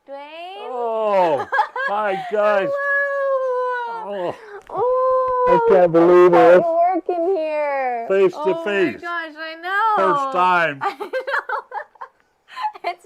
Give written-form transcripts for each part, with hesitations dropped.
Duane? Oh, hi guys. Hello. Oh, I Oh, can't believe it. you're working here. Face to Oh my face. gosh, I know. First time. I know. It's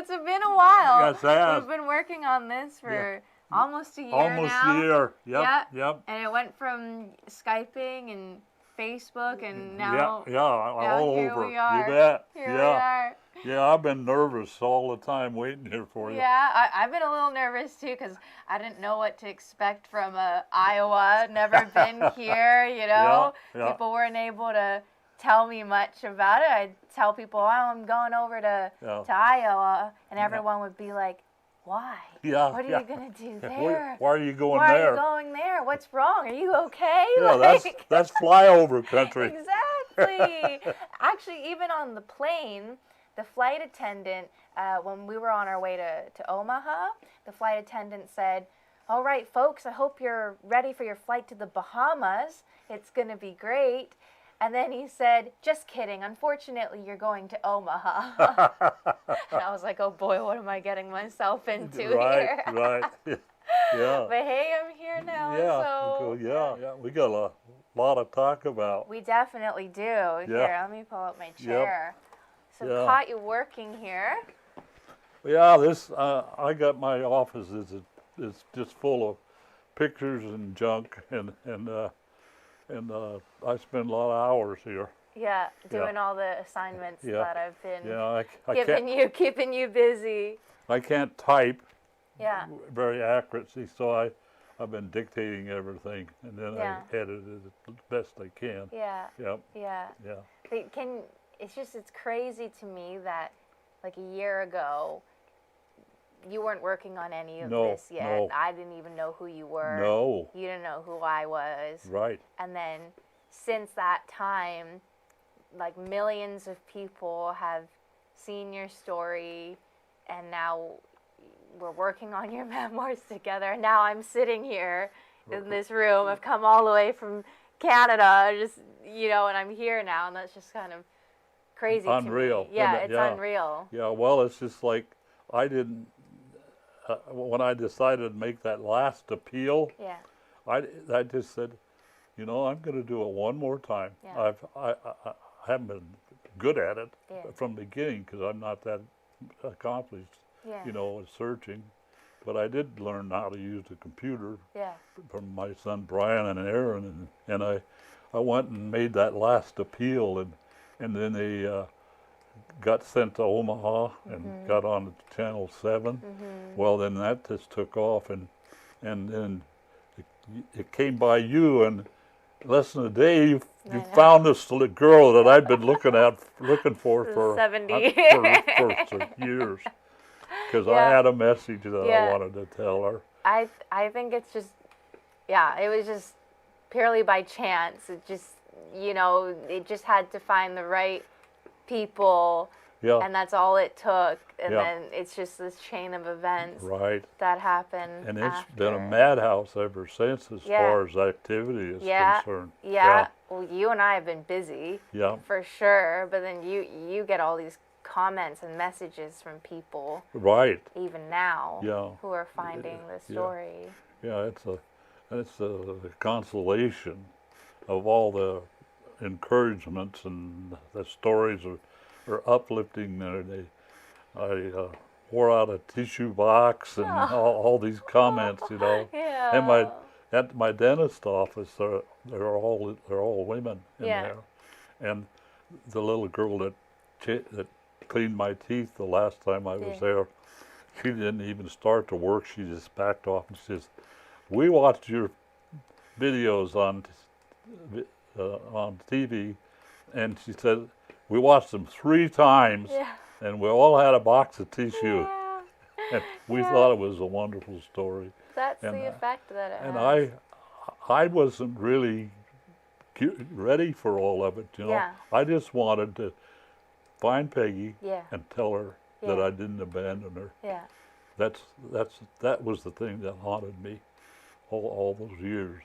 been a while. Yes, it has. We've been working on this for almost a year Almost now. a year. Yep. Yeah. Yep. And it went from Skyping and Facebook and now all here over. we are. You bet. Here we are. Yeah, I've been nervous all the time waiting here for you. Yeah, I've been a little nervous too because I didn't know what to expect from Iowa. Never been here, you know. Yeah. People weren't able to tell me much about it. I'd tell people, "Oh, I'm going over to Iowa," and everyone would be like, "Why? Yeah. What are you gonna do there? Why are you going Why there? are you going there? What's wrong? Are you okay?" Yeah, that's flyover country. Exactly. Actually, even on the plane, the flight attendant, when we were on our way to Omaha, the flight attendant said, "All right, folks, I hope you're ready for your flight to the Bahamas. It's going to be great." And then he said, "Just kidding. Unfortunately, you're going to Omaha." And I was like, "Oh boy, what am I getting myself into here?" Right. Yeah. But hey, I'm here now. Yeah. So Yeah. We got a lot to talk about. we definitely do. Here, let me pull up my chair. So caught you working here. Yeah, I got my office is just full of pictures and junk and I spend a lot of hours here. Yeah, doing all the assignments that I've been keeping you busy. I can't type very accurately, so I've been dictating everything and then I edit it as best I can. Yeah. Yep. Yeah. Yeah. It's crazy to me that like a year ago you weren't working on any of this yet. No. I didn't even know who you were. No. You didn't know who I was. Right. And then since that time, like millions of people have seen your story, and now we're working on your memoirs together. And now I'm sitting here in this room. I've come all the way from Canada, just and I'm here now, and that's just kind of crazy unreal, to me. Yeah, it's unreal. Yeah, well, it's just like I didn't when I decided to make that last appeal. Yeah. I just said, I'm going to do it one more time. Yeah. I haven't been good at it from the beginning because I'm not that accomplished, at searching. But I did learn how to use the computer from my son Brian and Aaron, and I went and made that last appeal, and then they got sent to Omaha and got on to Channel 7. Well, then that just took off, and then it came by you, and less than a day you found this little girl that I'd been looking for 70 for years, because I had a message that I wanted to tell her. I think it's just it was just purely by chance. It just it just had to find the right people, and that's all it took, and then it's just this chain of events that happened. And it's been a madhouse ever since as far as activity is concerned. Well, you and I have been busy, for sure, but then you get all these comments and messages from people even now who are finding the story. It's a consolation of all the encouragements, and the stories are uplifting. I wore out a tissue box and all these comments, And my dentist office, they're all women in there, and the little girl that cleaned my teeth the last time I was there, she didn't even start to work. She just backed off and says, "We watched your videos on TV," and she said, "We watched them 3 times, and we all had a box of tissue." And we thought it was a wonderful story. That's the effect that it has. And I wasn't really ready for all of it, I just wanted to find Peggy and tell her that I didn't abandon her. That was the thing that haunted me all those years.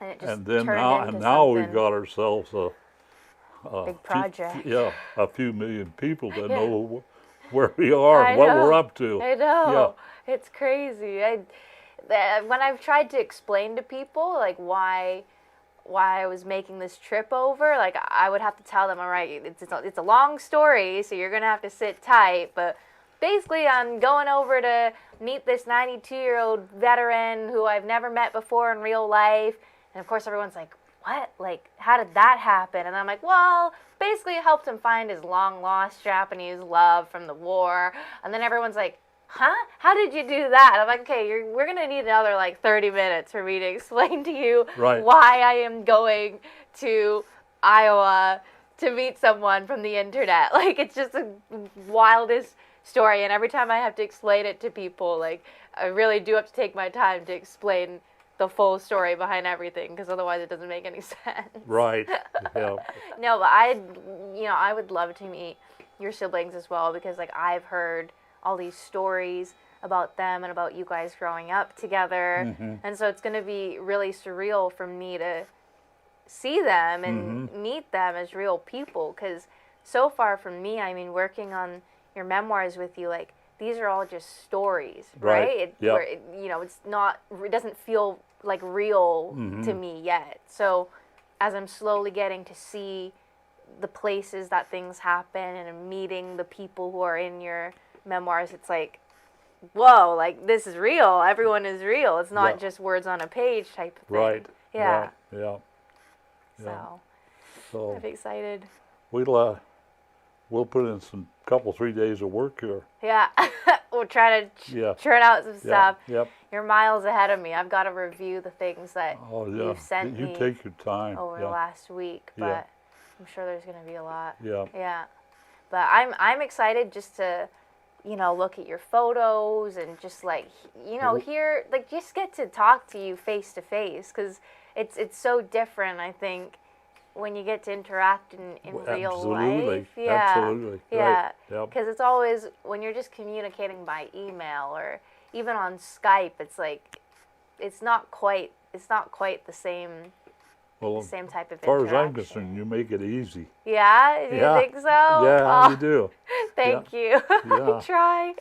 And it just and then turned now into we've got ourselves a big project. A few million people that know where we are, I what know. we're up to. I know. It's crazy. When I've tried to explain to people like why I was making this trip over, like I would have to tell them, all right, it's a long story, so you're gonna have to sit tight, but basically I'm going over to meet this 92-year-old veteran who I've never met before in real life, and of course everyone's like, what? Like, how did that happen? And I'm like, well, basically it helped him find his long-lost Japanese love from the war. And then everyone's like, huh? How did you do that? And I'm like, okay, we're going to need another, like, 30 minutes for me to explain to you why I am going to Iowa to meet someone from the internet. Like, it's just the wildest story. And every time I have to explain it to people, like, I really do have to take my time to explain the full story behind everything, because otherwise it doesn't make any sense. Right. Yeah. No, but I would love to meet your siblings as well, because like I've heard all these stories about them and about you guys growing up together, and so it's going to be really surreal for me to see them and meet them as real people, because so far from me, I mean, working on your memoirs with you, like these are all just stories, right? It doesn't feel like real to me yet. So as I'm slowly getting to see the places that things happen and meeting the people who are in your memoirs, it's like, whoa, like this is real. Everyone is real. It's not just words on a page type of thing. Right. Yeah. Yeah. So I'm excited. We'll put in some 3 days of work here. Yeah. We'll try to churn out some stuff. Yep. You're miles ahead of me. I've got to review the things that you've sent me. You take your time. Over the last week, but I'm sure there's going to be a lot. Yeah. Yeah. But I'm excited just to, look at your photos and just like, hear, like just get to talk to you face to face, because it's so different, I think, when you get to interact in real life. Yeah. Absolutely. Yeah. Right. Because it's always, when you're just communicating by email or even on Skype, it's like, it's not quite the same type of interaction. As far as I'm concerned, you make it easy. Yeah? You think so? Yeah, you do. Thank you. I try.